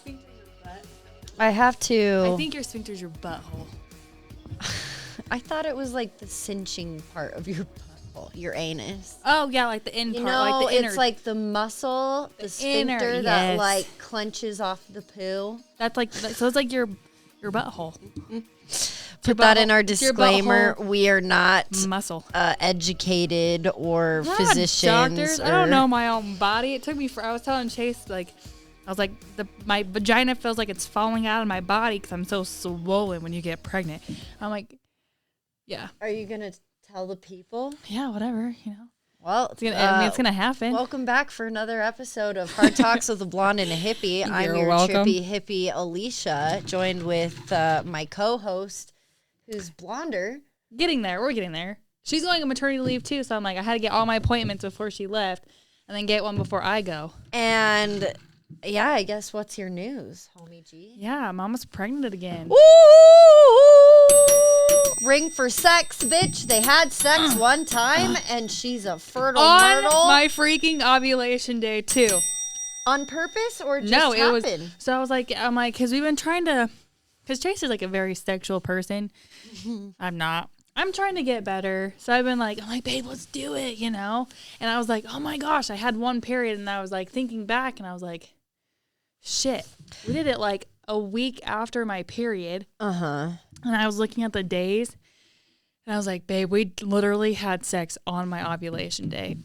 sphincter your butt? I have to. I think your sphincter's your butthole. I thought it was like the cinching part of your butthole, your anus. Oh yeah, like the end You part, know, like the inner. it's like the muscle, the inner, sphincter that yes. like clenches off the poo. That's like so. It's like your butthole. Put that in our It's your disclaimer. butthole We are not muscle. educated or We're not physicians. doctors. I don't know my own body. It took me I was telling Chase I was like my vagina feels like it's falling out of my body because I'm so swollen when you get pregnant. I'm like, yeah. Are you gonna tell the people? Yeah, whatever. Well, It's gonna happen. welcome back for another episode of Hard Talks with a Blonde and a Hippie. I'm You're your welcome. trippy hippie Alicia, joined with my co-host, who's blonder. Getting there. We're getting there. She's going on maternity leave too, so I'm like, I had to get all my appointments before she left, and then get one before I go. And yeah, I guess what's your news, homie G? Yeah, Mama's pregnant again. Woo! Ring for sex, bitch. They had sex one time, and she's a fertile On myrtle. my freaking ovulation day too. On purpose or just No, it happened? was. So I'm like, because we've been trying to, because Chase is like a very sexual person. I'm not. I'm trying to get better. So I'm like, babe, let's do it, And I was like, oh my gosh, I had one period, and I was like thinking back, and I was like, shit, we did it like a week after my period. Uh-huh. And I was looking at the days, and I was like, babe, we literally had sex on my ovulation day.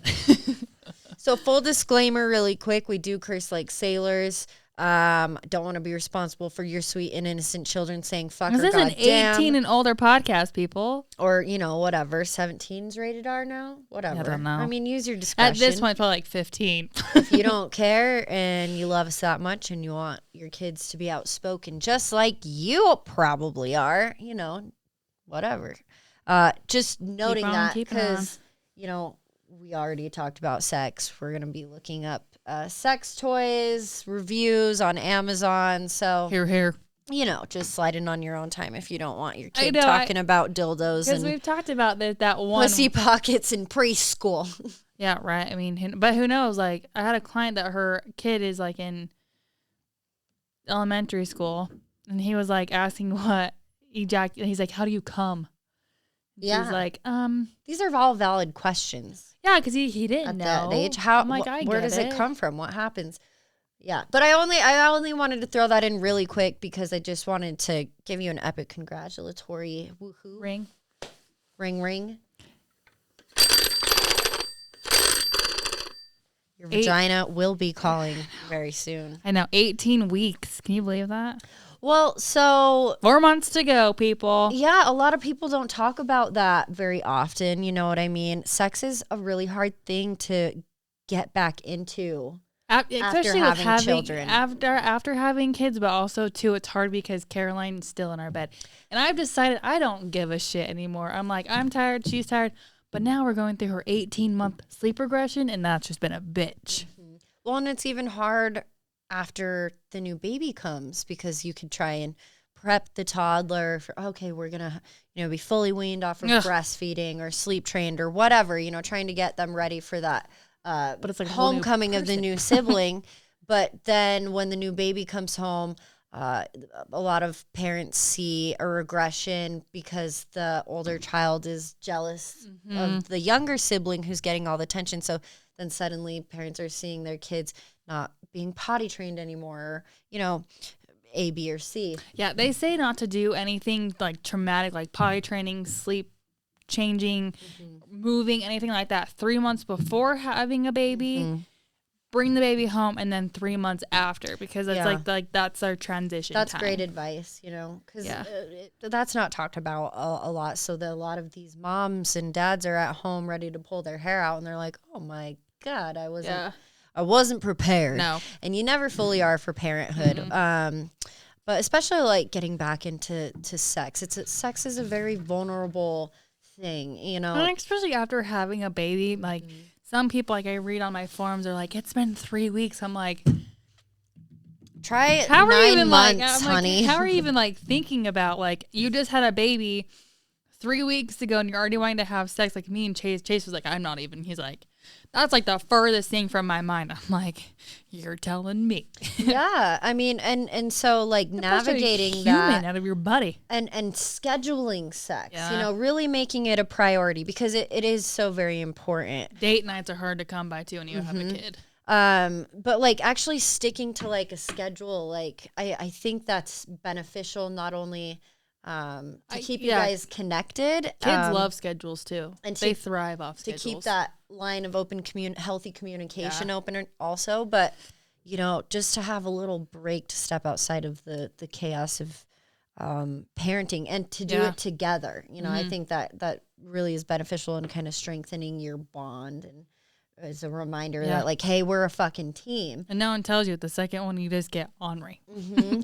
So full disclaimer really quick, we do curse like sailors. Don't want to be responsible for your sweet and innocent children saying fuck This or is an goddamn. 18 and older podcast, people. Or, whatever. 17's rated R now? Whatever. I don't know. I mean, use your discretion. At this point, probably like 15. If you don't care and you love us that much and you want your kids to be outspoken just like you probably are, whatever. Just noting on that keeping on. because, we already talked about sex. We're going to be looking up sex toys, reviews on Amazon. So, Here. just slide in on your own time if you don't want your kid know, talking about dildos Because and we've talked about that one. pussy pockets in preschool. Yeah, right. I mean, but who knows? Like, I had a client that her kid is like in elementary school, and he was like asking what he's like, how do you come? Yeah. She's like, These are all valid questions. yeah, because he didn't At know. that age, how? I'm like, where does it come from? What happens? Yeah, but I only wanted to throw that in really quick because I just wanted to give you an epic congratulatory woohoo Ring. ring. Your vagina will be calling very soon. I know, 18 weeks. Can you believe that? Well, so 4 months to go, people. yeah, a lot of people don't talk about that very often. You know what I mean? Sex is a really hard thing to get back into. Especially having with children. after having kids, but also too, it's hard because Caroline's still in our bed, and I've decided I don't give a shit anymore. I'm like, I'm tired, she's tired, but now we're going through her 18-month sleep regression, and that's just been a bitch. Well, and it's even hard after the new baby comes because you could try and prep the toddler for, okay, we're going to, be fully weaned off of breastfeeding or sleep trained or whatever, trying to get them ready for that But it's like a whole new homecoming of the new sibling. But then when the new baby comes home, a lot of parents see a regression because the older child is jealous of the younger sibling who's getting all the attention. So then suddenly parents are seeing their kids not being potty trained anymore, or, A, B, or C. Yeah, they say not to do anything like traumatic, like potty training, sleep changing, moving, anything like that 3 months before having a baby. Bring the baby home, and then 3 months after, because it's like that's our transition. That's time. great advice, because that's not talked about a lot. So a lot of these moms and dads are at home ready to pull their hair out, and they're like, "Oh my God, I wasn't prepared." No, and you never fully are for parenthood. But especially like getting back into sex, sex is a very vulnerable thing, and especially after having a baby, like. Some people, like I read on my forums, are like, it's been 3 weeks. I'm like, try it. How are you 9 even months, Like, honey? how are you even like thinking about like you just had a baby 3 weeks ago and you're already wanting to have sex? Like me and Chase was like, I'm not even. He's like, That's like the furthest thing from my mind. I'm like, you're telling me. Yeah, I mean, and so like navigating human that out of your body and scheduling sex, Yeah. you know, really making it a priority because it is so very important. Date nights are hard to come by too when you have a kid. But like actually sticking to like a schedule, like I think that's beneficial not only to keep you guys connected. Kids love schedules too, and they thrive off to schedules. keep that line of healthy communication open also, but you know, just to have a little break to step outside of the chaos of parenting and to do it together. You know, I think that really is beneficial in kind of strengthening your bond and as a reminder that like, hey, we're a fucking team. And no one tells you the second one you just get ornery.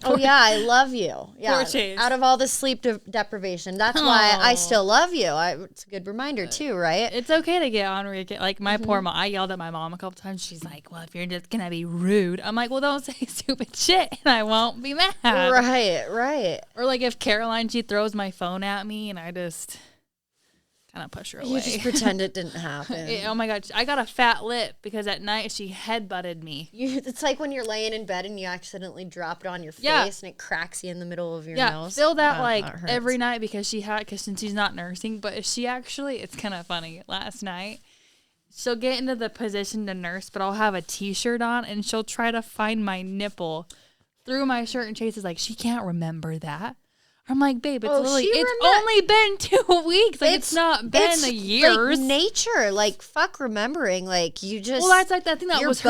Oh yeah, I love you. Yeah, Poor Chase. Out of all the sleep deprivation, that's why I still love you. It's a good reminder too, right? It's okay to get ornery. Like my poor mom, I yelled at my mom a couple times. She's like, well, if you're just gonna be rude, I'm like, well, don't say stupid shit and I won't be mad. Right. Or like if Caroline, she throws my phone at me and I just kind of push her away. You just pretend it didn't happen. Oh my God. I got a fat lip because at night she headbutted me. It's like when you're laying in bed and you accidentally drop it on your face and it cracks you in the middle of your nose. Feel that like every night because since she's not nursing, but she actually, it's kind of funny. Last night, she'll get into the position to nurse, but I'll have a t-shirt on and she'll try to find my nipple through my shirt and Chase is like, she can't remember that. I'm like, babe, it's only been 2 weeks. Like, it's not been a year. Like nature, like fuck remembering. Like you just. Well, that's like that thing that was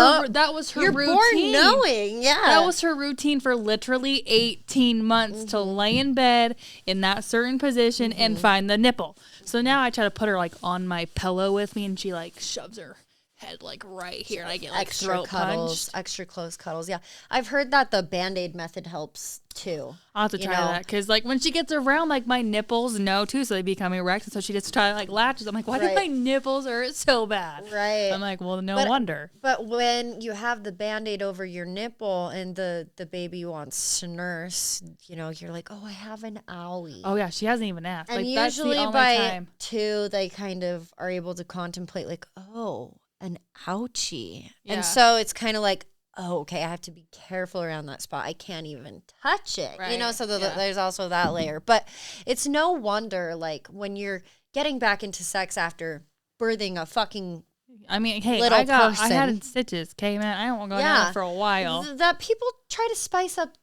her you're routine. Born knowing, yeah. That was her routine for literally 18 months to lay in bed in that certain position and find the nipple. So now I try to put her like on my pillow with me, and she like shoves her head like right here, and I get like extra throat cuddles, punched. extra close cuddles. Yeah, I've heard that the Band-Aid method helps too. I'll have to try that because like when she gets around, like my nipples know too, so they become erect, and so she just try like latches. I'm like, why do my nipples hurt so bad? Right. I'm like, well, no wonder. But when you have the Band-Aid over your nipple and the baby wants to nurse, you know, you're like, oh, I have an owie. Oh yeah, she hasn't even asked. And like, usually that's the by only time. 2, they kind of are able to contemplate like, oh, an ouchie. Yeah. And so it's kind of like, oh, okay, I have to be careful around that spot. I can't even touch it. Right. You know, so there's also that layer. But it's no wonder, like, when you're getting back into sex after birthing a fucking I mean, hey, little I person. had stitches, okay, man. I don't go down for a while. That people try to spice up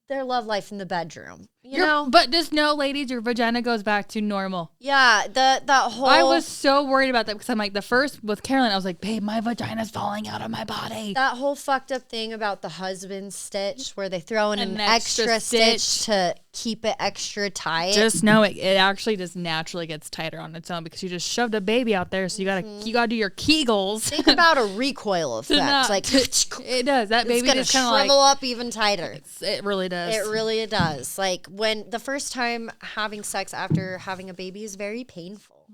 their love life in the bedroom. You know? But just know, ladies, your vagina goes back to normal. Yeah, that whole... I was so worried about that because I'm like, the first with Caroline, I was like, babe, my vagina's falling out of my body. That whole fucked up thing about the husband stitch where they throw in an extra stitch stitch to keep it extra tight. Just know it actually just naturally gets tighter on its own because you just shoved a baby out there, so you gotta do your Kegels. Think about a recoil effect. Like it does. That baby gonna just kind of shrivel up even tighter. It really does. It really does. Like when the first time having sex after having a baby is very painful.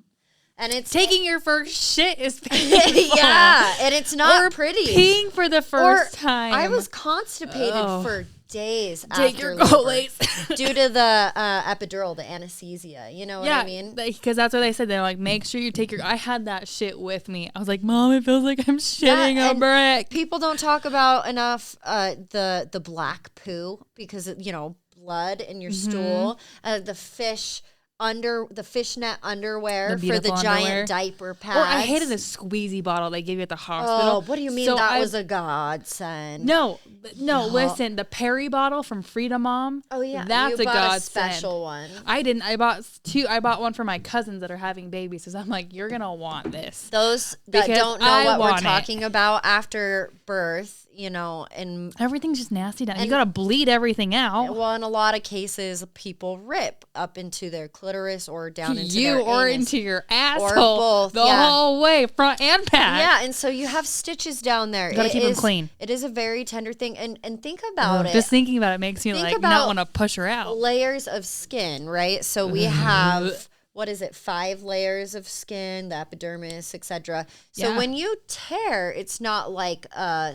And it's taking your first shit is painful. Yeah, and it's not pretty. Peeing for the first time. I was constipated for days Take after your Colace due to the epidural, the anesthesia. You know what I mean? Because that's what they said. They're like, make sure you take your. I had that shit with me. I was like, Mom, it feels like I'm shitting a brick. People don't talk about enough the black poo because you know blood in your stool, the fishnet underwear for the giant diaper pads. Or I hated the squeezy bottle they gave you at the hospital. Oh, what do you mean that was a godsend? No, listen, the Perry bottle from Freedom Mom. Oh yeah, that's you bought godsend. A special one. I didn't. I bought 2. I bought one for my cousins that are having babies. Because I'm like, you're gonna want this. Those that don't know what we're talking about after birth. You know, and everything's just nasty down. You gotta bleed everything out. Well, in a lot of cases, people rip up into their clitoris or down into you their or anus. Into your asshole, or both, the whole way, front and back. Yeah, and so you have stitches down there. You gotta keep them clean. It is a very tender thing, and think about it. Just thinking about it makes me like not want to push her out. Layers of skin, right? So we have. What is it? 5 layers of skin, the epidermis, etc. So when you tear, it's not like a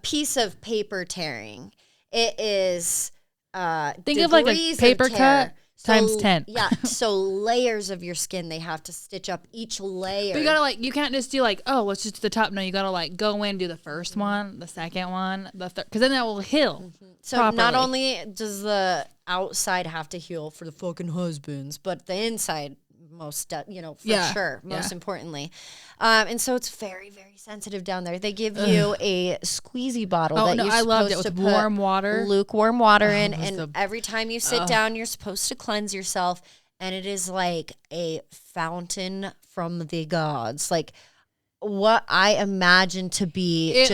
piece of paper tearing. It is think of like a paper cut. times 10. Yeah, so layers of your skin, they have to stitch up each layer. But you gotta like, you can't just do like, oh, let's just do the top. No, you gotta like go in, do the first one, the second one, the third, because then that will heal. So properly. not only does the outside have to heal for the fucking husbands, but the inside sure, most importantly. And so it's very, very sensitive down there. They give you a squeezy bottle that you're I loved it supposed with to put warm water, lukewarm water in, and every time you sit down, you're supposed to cleanse yourself, and it is like a fountain from the gods. Like what I imagine to be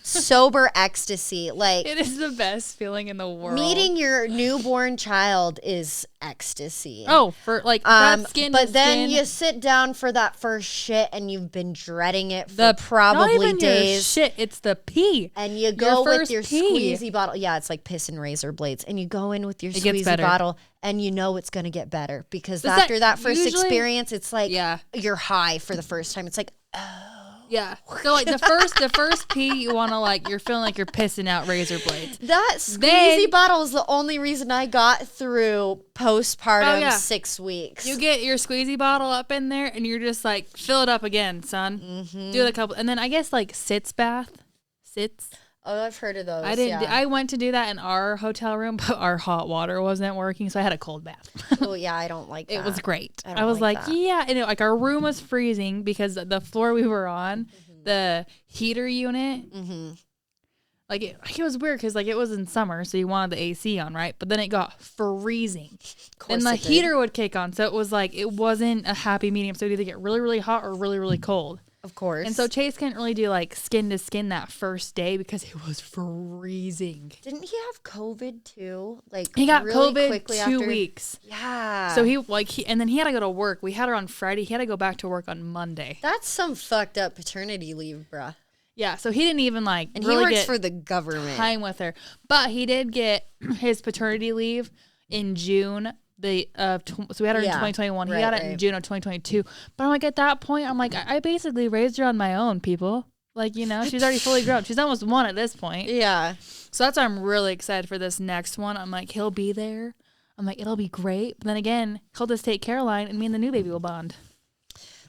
sober ecstasy. Like it is the best feeling in the world. Meeting your newborn child is ecstasy. Oh, for like that skin. But then you sit down for that first shit, and you've been dreading it for probably not even days. Your shit, it's the pee. And you go with your squeezy bottle. Yeah, it's like piss and razor blades. And you go in with your squeezy bottle, and you know it's going to get better because after that first experience, it's like you're high for the first time. It's like, oh. Yeah. So like the first pee, you want to like, you're feeling like you're pissing out razor blades. That squeezy bottle is the only reason I got through postpartum 6 weeks. You get your squeezy bottle up in there, and you're just like, fill it up again, son. Do it a couple, and then I guess like sits. Oh, I've heard of those. I went to do that in our hotel room, but our hot water wasn't working, so I had a cold bath. Oh yeah, I don't like that. It was great. I was like yeah, and like our room was freezing because the floor we were on, the heater unit, like it was weird because like it was in summer, so you wanted the AC on, right? But then it got freezing, and the heater would kick on, so it was like it wasn't a happy medium. So it'd either get really, really hot or really, really cold. Of course. And so Chase couldn't really do like skin to skin that first day because it was freezing. Didn't he have COVID too? Like he got really COVID quickly 2 after? weeks. Yeah. So and then he had to go to work. We had her on Friday. He had to go back to work on Monday. That's some fucked up paternity leave, bruh. Yeah. So he didn't even like and really he works get for the government. Time with her, but he did get his paternity leave in June. So we had her in 2021. He got it in June of 2022. But I'm like, at that point, I'm like, I basically raised her on my own, people. Like, you know, she's already fully grown. She's almost 1 at this point. Yeah. So that's why I'm really excited for this next one. I'm like, he'll be there. I'm like, it'll be great. But then again, he'll just take Caroline, and me and the new baby will bond.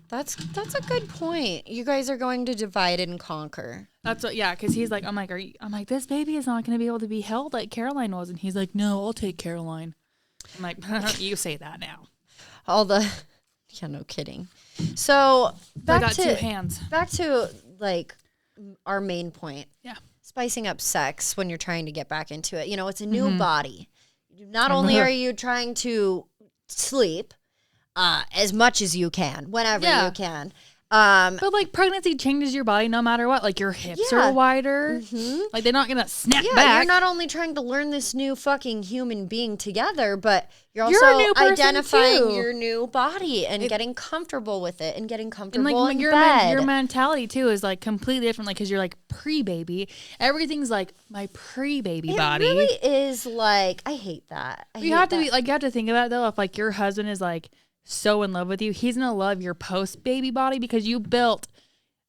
That's a good point. You guys are going to divide and conquer. That's what, yeah, because he's like, I'm like, this baby is not going to be able to be held like Caroline was. And he's like, no, I'll take Caroline. I'm like, you say that now. No kidding. So I got 2 hands. Back to like our main point. Yeah. Spicing up sex when you're trying to get back into it. You know, it's a new body. Not only are you trying to sleep as much as you can, whenever you can. But like pregnancy changes your body no matter what. Like your hips are wider. Like they're not gonna snap back. You're not only trying to learn this new fucking human being together, but you're also identifying your new body and getting comfortable with it and getting comfortable and like in bed. Your mentality too is like completely different. Like because you're like pre-baby, everything's like my pre-baby body. It really is like I hate that. You have to think about it though. If like your husband is like so in love with you, he's gonna love your post baby body because you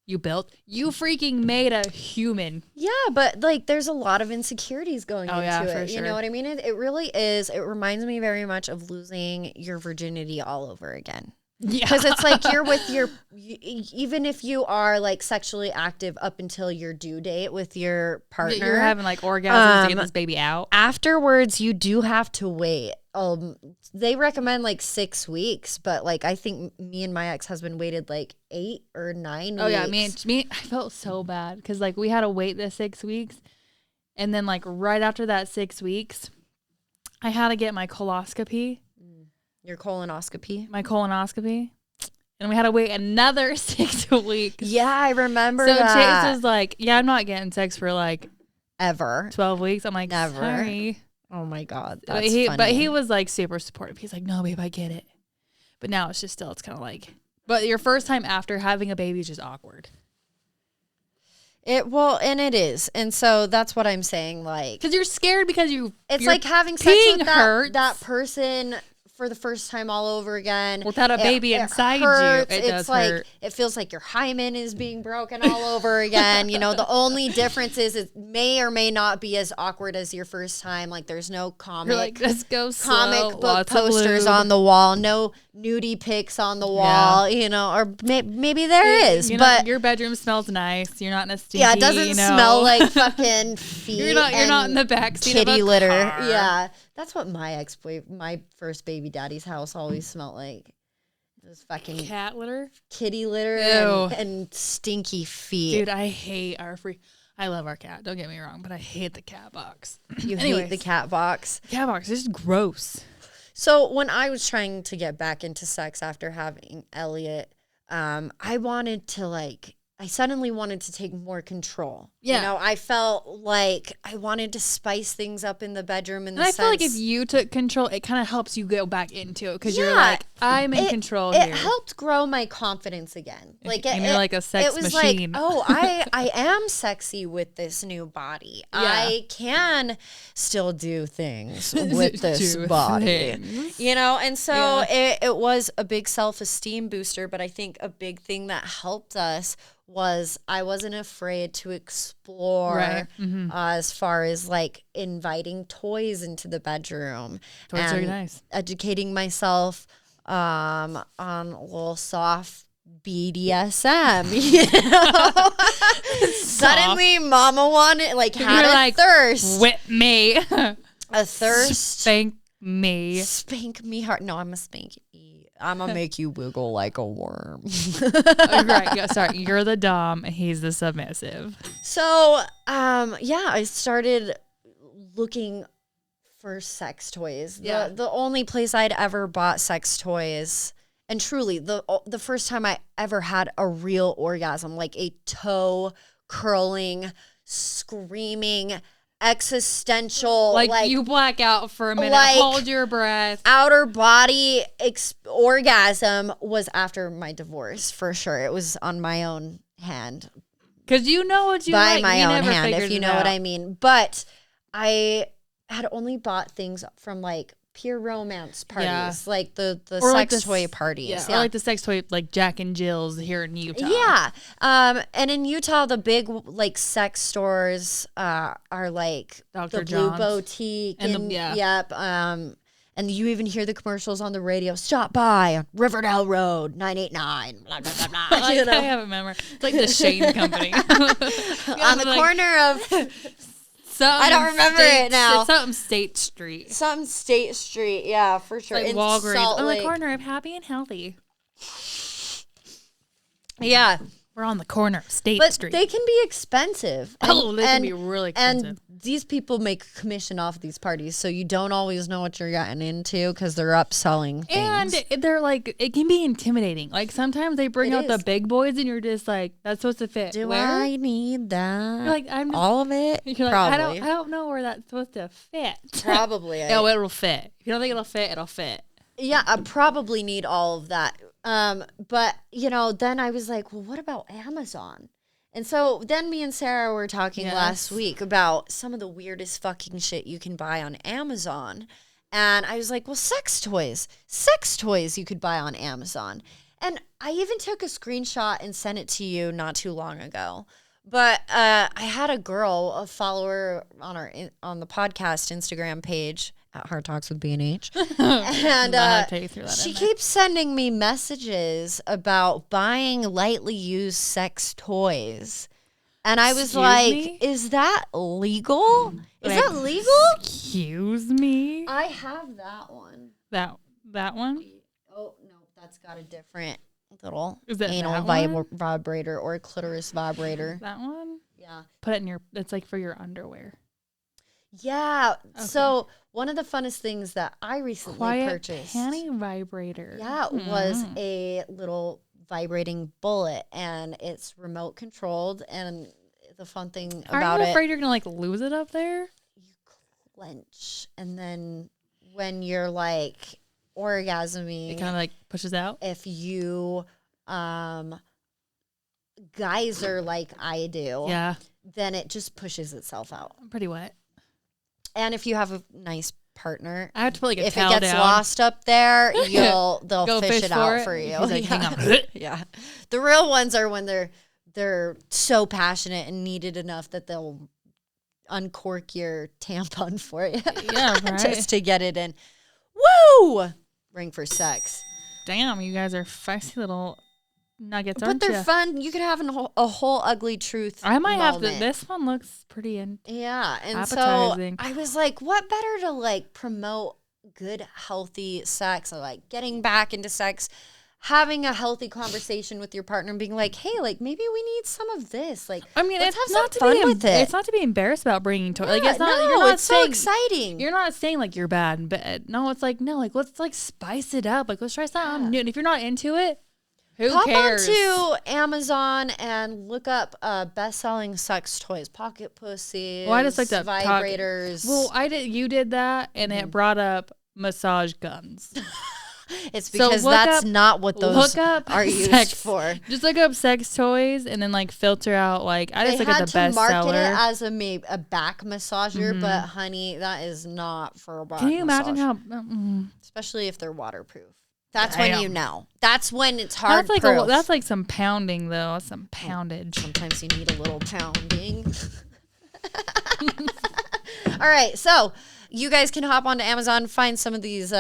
freaking made a human. Yeah, but like there's a lot of insecurities going into it. For sure. You know what I mean? It really is. It reminds me very much of losing your virginity all over again. Yeah. Because it's like you're with even if you are like sexually active up until your due date with your partner. You're having like orgasms to get this baby out. Afterwards, you do have to wait. They recommend like 6 weeks, but like I think me and my ex-husband waited like 8 or 9 weeks. Oh yeah, me, I felt so bad because like we had to wait the 6 weeks, and then like right after that 6 weeks, I had to get my coloscopy. Your colonoscopy? My colonoscopy. And we had to wait another 6 weeks. Yeah, I remember that. So Chase was like, yeah, I'm not getting sex for like ever 12 weeks. I'm like, never. Sorry. Oh my God. That's funny. But he was like super supportive. He's like, no, babe, I get it. But now it's just it's kind of like, but your first time after having a baby is just awkward. And it is. And so that's what I'm saying. Like, because you're scared because it's like having sex with that person for the first time all over again. Without a baby inside hurts. you, it does hurt. It feels like your hymen is being broken all over again. You know, the only difference is it may or may not be as awkward as your first time. Like there's no You're like, let's go slow. comic book Lots of posters lube. on the wall, no nudie pics on the wall, you know, or maybe there is, You know, but your bedroom smells nice. You're not in a stinky, yeah, it doesn't you know. smell like fucking feet. You're not in the back seat kitty of a litter. car. Yeah, that's what my first baby daddy's house always smelled like. It was fucking Cat litter. kitty litter Ew. and stinky feet. Dude, I hate I love our cat. Don't get me wrong, but I hate the cat box. You hate Anyways. the cat box. Cat box is just gross. So when I was trying to get back into sex after having Elliot, I wanted to I suddenly wanted to take more control. Yeah. You know, I felt like I wanted to spice things up in the bedroom And I feel like if you took control, it kind of helps you go back into it because you're Yeah, like, I'm in control it here. helped grow my confidence again. Like And you're like a sex it was machine. Like, oh, I am sexy with this new body. Yeah. I can still do things with this Do body. things. You know, and so Yeah. it was a big self-esteem booster, but I think a big thing that helped us was I wasn't afraid to explore Right. Mm-hmm. as far as like inviting toys into the bedroom. Toys are and nice. educating myself on a little soft BDSM. You know? Suddenly mama wanted had You're a like, thirst. Whip me. A thirst. Spank me. Spank me hard. No, I'm gonna spank you. I'm gonna make you wiggle like a worm. Right. Yeah, sorry. You're the dom. He's the submissive. So, yeah, I started looking for sex toys. Yeah. The only place I'd ever bought sex toys, and truly the first time I ever had a real orgasm, like a toe curling, screaming, existential, Like you black out for a minute. like- Hold your breath. outer body orgasm was after my divorce for sure. It was on my own hand, Because you know what you by like. my You own never hand, figured if you it know what out. I mean. But I had only bought things from like pure romance parties, Yeah. like the Or like sex the toy s- parties. Yeah, or like the sex toy, like Jack and Jill's here in Utah. Yeah. And in Utah, the big like sex stores are like Dr. the Blue John's. Boutique And and, the- yeah. yep. And you even hear the commercials on the radio. Stop by on Riverdale Road, 989. Blah, blah, blah, blah, Like, you know? I haven't memorized. It's like the Shane Company. On the corner of I don't remember it now. It's something State Street. some State Street. Yeah, for sure. Like In Walgreens. Salt On the Lake. corner of Happy and Healthy. Yeah. We're on the corner of State But Street. they can be expensive. Oh, they can be really expensive. And these people make commission off these parties, so you don't always know what you're getting into because they're upselling things. And they're like, it can be intimidating. Like sometimes they bring It out the is. big boys and you're just like, that's supposed to fit. Do Where? I need that? You're like, I'm just, all of it? you're like, Probably. I don't know where that's supposed to fit. Probably. Oh, it'll fit. If you don't think it'll fit, it'll fit. Yeah, I probably need all of that. But you know, then I was like, well, what about Amazon? And so then me and Sarah were talking Yes. last week about some of the weirdest fucking shit you can buy on Amazon. And I was like, well, sex toys you could buy on Amazon. And I even took a screenshot and sent it to you not too long ago. But I had a girl, a follower on the podcast Instagram page at Hard Talks with B&H. And I had to take you through that, she didn't I? keeps sending me messages about buying lightly used sex toys. And I was Excuse like, me? is that legal? Is Like, that legal? Excuse me? I have that one. That one? Oh, no, that's got a different little Is it anal that one? vibrator or clitoris vibrator. That one? Yeah. Put it in your, it's like for your underwear. Yeah. So one of the funnest things that I recently Quiet purchased. panty vibrator. Yeah, was a little vibrating bullet, and it's remote controlled. And the fun thing Aren't about you it, afraid you're going to like lose it up there? you clench, and then when you're like orgasming, It kind of like pushes out? if you geyser like I do, Yeah. then it just pushes itself out. I'm pretty wet. And if you have a nice partner. I have to put like a If it towel gets down. lost up there, they'll Go fish it out for you. He's like, hang on. Yeah. The real ones are when they're so passionate and need it enough that they'll uncork your tampon for you. Yeah, right. Just to get it in. Woo! Ring for sex. Damn, you guys are feisty little nuggets, But aren't they're you? fun. You could have a whole ugly truth. I might have to. moment. This one looks pretty Yeah, and appetizing. so I was like, what better to like promote good, healthy sex, or like getting back into sex, having a healthy conversation with your partner, and being like, hey, like maybe we need some of this. Like, I mean, let's it's have not some to fun be with it. It's not to be embarrassed about bringing toys. Like Yeah, it's not. no, You're not it's so saying, exciting. You're not saying like you're bad in bed. No, it's like no, like let's like spice it up. Like let's try something new. And if you're not into it, who Pop cares? onto Amazon and look up best-selling sex toys, pocket pussies, Well, I just looked up vibrators. Well, you did that, and it brought up massage guns. it's so because look that's up- not what those Look up are used sex. for. Just look up sex toys, and then like filter out like I just They look had at the to market bestseller. it as a back massager, but honey, that is not for a back Can you imagine massage. how? Especially if they're waterproof. That's when Damn. you know. That's when it's hard That's like proof. that's like some pounding though. That's some poundage. Sometimes you need a little pounding. All right, so you guys can hop onto Amazon, find some of these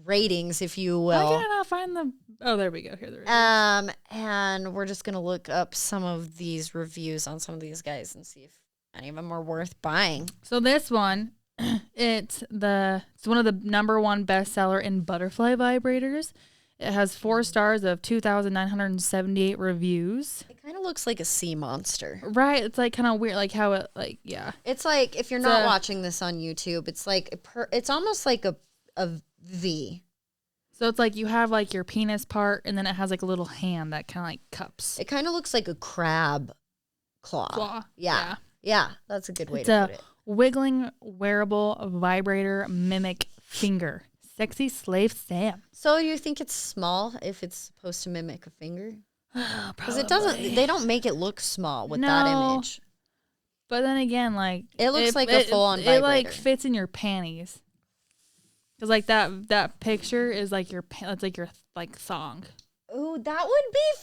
ratings, if you Why will. can I not find the? Oh, there we go. Here, there. It is. And we're just gonna look up some of these reviews on some of these guys and see if any of them are worth buying. So this one, it's one of the #1 bestseller in butterfly vibrators. It has 4 stars of 2,978 reviews. It kind of looks like a sea monster. Right, it's like kind of weird, like how it like yeah. It's like if you're not watching this on YouTube, it's like it's almost like a V. So it's like you have like your penis part, and then it has like a little hand that kind of like cups. It kind of looks like a crab claw. Yeah. Yeah, that's a good way It's to a put it. wiggling wearable vibrator mimic finger. Sexy slave Sam. So you think it's small if it's supposed to mimic a finger? Because it doesn't. Probably. They don't make it look small with that No. image. But then again, like It looks like a full-on It like vibrator. fits in your panties. Cause like that picture is like it's like your like thong. Ooh, that would be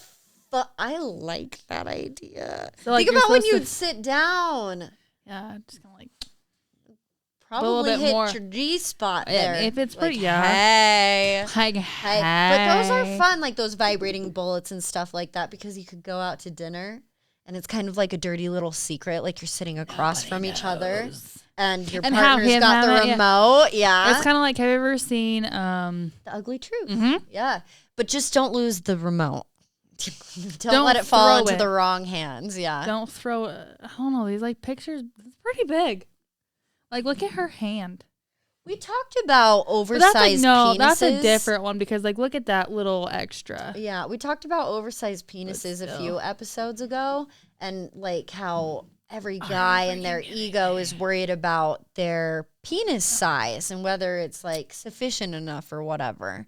fun. I like that idea. So, like, think you're about when supposed to- you'd sit down. Yeah, just kind of like Probably bit hit more. your G spot Yeah, there. if it's pretty- like, yeah. Hey. like Hey. But those are hey. fun, like those vibrating bullets and stuff like that, because you could go out to dinner and it's kind of like a dirty little secret, like you're sitting across from each other and your And how partner's him got the have it, yeah. remote. Yeah. It's kind of like, have you ever seen The Ugly Truth. Mhm. Yeah. But just don't lose the remote. don't Don't let it fall throw into it. the wrong hands. Yeah. don't throw I don't know, these like pictures, it's pretty big. Like look at her hand. We talked about But oversized penises. that's a different one because like look at that little extra. Yeah, we talked about oversized penises a few episodes ago, and like how every guy and their ego is worried about their penis size and whether it's like sufficient enough or whatever.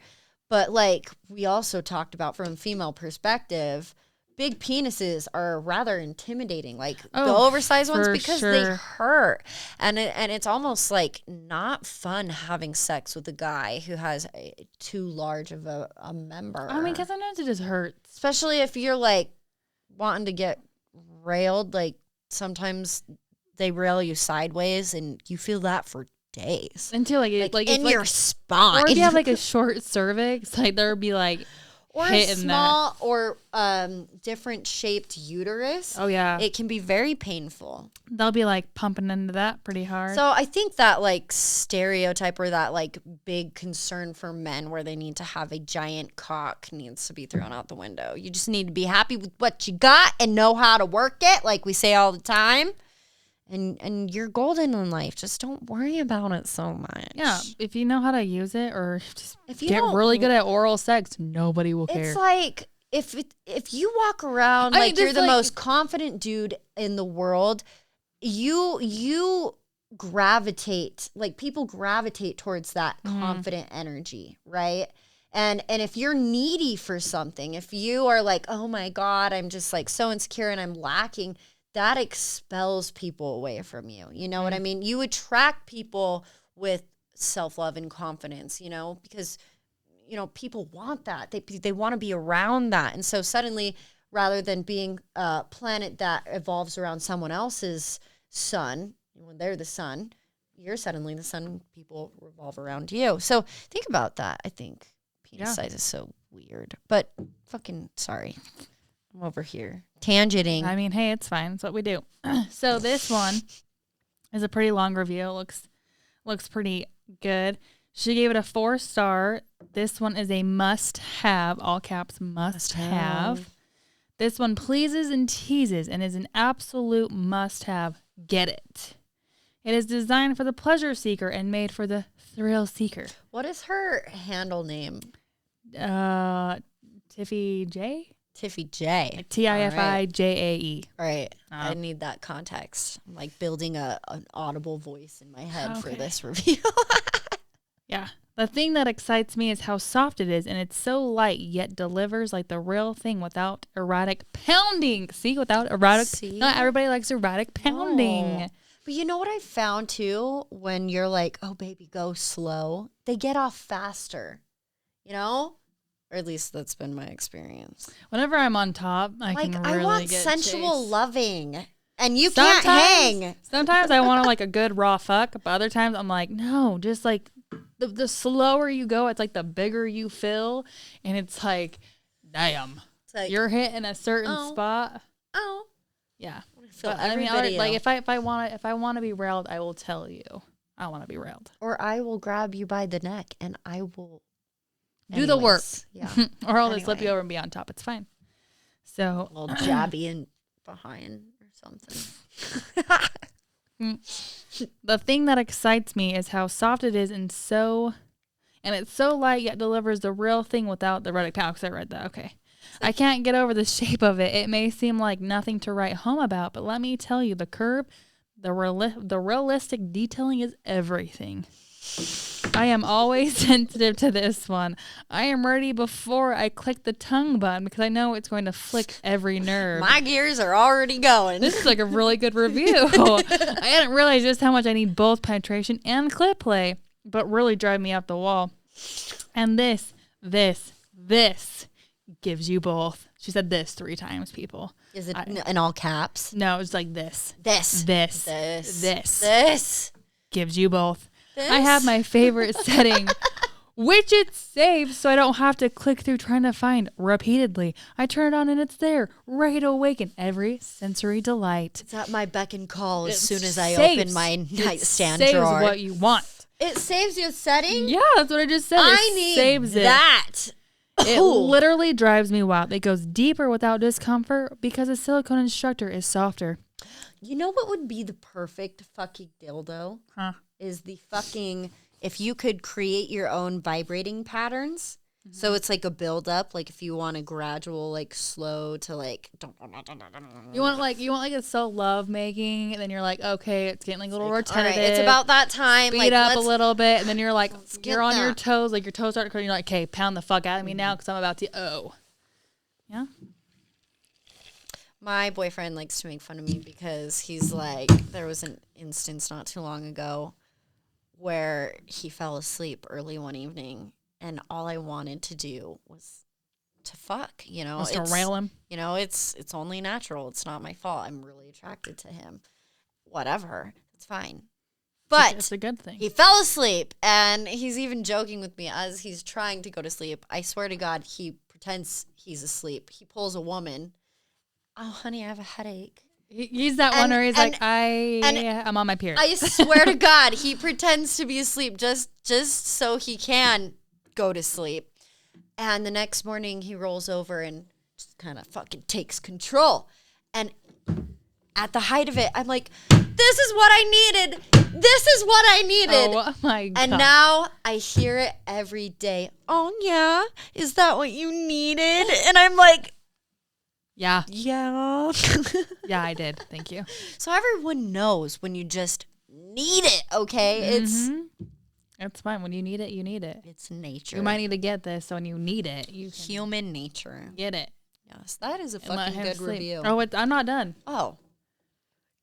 But like we also talked about from a female perspective, big penises are rather intimidating. Like the Oh, oversized ones for because they sure. hurt, and it's almost like not fun having sex with a guy who has too large of a member. I mean, because sometimes it just hurts. Especially if you're like wanting to get railed, like sometimes they rail you sideways and you feel that for days. Until like Like it's in like, your spine. or if you have like a short cervix, like there would be like or a hitting small or different shaped uterus. that. Oh yeah, It can be very painful. they'll be like pumping into that pretty hard. So I think that like stereotype or that like big concern for men where they need to have a giant cock needs to be thrown out the window. You just need to be happy with what you got and know how to work it, like we say all the time. And you're golden in life. Just don't worry about it so much. yeah, if you know how to use it or just If you get don't- really good at oral sex, nobody will care. It's like if you walk around I mean, like you're just the like- most confident dude in the world, you gravitate, like people gravitate towards that confident energy, right? And if you're needy for something, if you are like, oh my God, I'm just like so insecure and I'm lacking, that expels people away from you. You know what I mean? You attract people with self-love and confidence, you know, because, you know, people want that. They want to be around that. And so suddenly, rather than being a planet that evolves around someone else's sun, when they're the sun, you're suddenly the sun, people revolve around you. So think about that. I think penis size is so weird. But fucking sorry. I'm over here tangenting. I mean, hey, it's fine. It's what we do. So this one is a pretty long review. It looks pretty good. She gave it a 4-star. This one is a must-have, all caps, must-have. This one pleases and teases and is an absolute must-have. Get it. It is designed for the pleasure seeker and made for the thrill seeker. What is her handle name? Tiffy J? Tiffy J. Like TIFIJAE. All right. I need that context. I'm like building an audible voice in my head for this review. Yeah. The thing that excites me is how soft it is, and it's so light, yet delivers like the real thing without erratic pounding. See, without erratic. Not everybody likes erratic pounding. Oh. But you know what I found too? When you're like, oh, baby, go slow, they get off faster, you know? Or at least that's been my experience. Whenever I'm on top, I can really I want get sensual chased. loving. And you can't hang. Sometimes I want like a good raw fuck, but other times I'm like, no, just like the slower you go, it's like the bigger you feel. And it's like, damn, It's like, you're hitting a certain spot. Oh. Yeah. But I mean, like if I want to be railed, I will tell you I want to be railed. Or I will grab you by the neck and I will do the work. Yeah. Or I'll just flip you over and be on top. It's fine. So a little jabby in behind or something. The thing that excites me is how soft it is and it's so light yet delivers the real thing without the red pound. Because I read that. Okay. I can't get over the shape of it. It may seem like nothing to write home about, but let me tell you, the curve, the realistic detailing is everything. I am always sensitive to this one. I am ready before I click the tongue button because I know it's going to flick every nerve. My gears are already going. This is like a really good review. I hadn't realized just how much I need both penetration and clip play, but really drive me up the wall. And this gives you both. She said this 3 times, people. Is it in all caps? No, it's like this. This gives you both. I have my favorite setting, which it saves so I don't have to click through trying to find repeatedly. I turn it on and it's there, ready to awaken every sensory delight. It's at my beck and call as soon as I open my nightstand drawer. It drawer. saves what you want. It saves you a setting? Yeah, that's what I just said. I need that. It literally drives me wild. It goes deeper without discomfort because a silicone instructor is softer. You know what would be the perfect fucking dildo? Huh? Is the fucking, if you could create your own vibrating patterns. Mm-hmm. So it's like a build up, like if you want a gradual, like slow to like. You want like a self love making, and then you're like, okay, it's getting like a little repetitive. All right, it's about that time. Speed up a little bit, and then you're like, you're on your that. toes, like your toes start to curl. You're like, okay, pound the fuck out of me now because I'm about to. Yeah. My boyfriend likes to make fun of me because he's like, there was an instance not too long ago where he fell asleep early one evening, and all I wanted to do was to fuck, you know. To rail him. You know, it's only natural. It's not my fault. I'm really attracted to him. Whatever. It's fine. But it's a good thing. He fell asleep, and he's even joking with me as he's trying to go to sleep. I swear to God, he pretends he's asleep. He pulls a woman. Oh, honey, I have a headache. He's that one where he's like, I'm on my period. I swear to God, he pretends to be asleep just so he can go to sleep. And the next morning, he rolls over and just kind of fucking takes control. And at the height of it, I'm like, this is what I needed. This is what I needed. Oh, my God. And now I hear it every day. Oh, yeah? Is that what you needed? And I'm like, yeah. Yeah. Yeah, I did. Thank you. So everyone knows when you just need it, okay? It's fine. When you need it, you need it. It's nature. You might need to get this, so when you need it, you can human nature. get it. Yes, that is a fucking good review. Oh, I'm not done. Oh.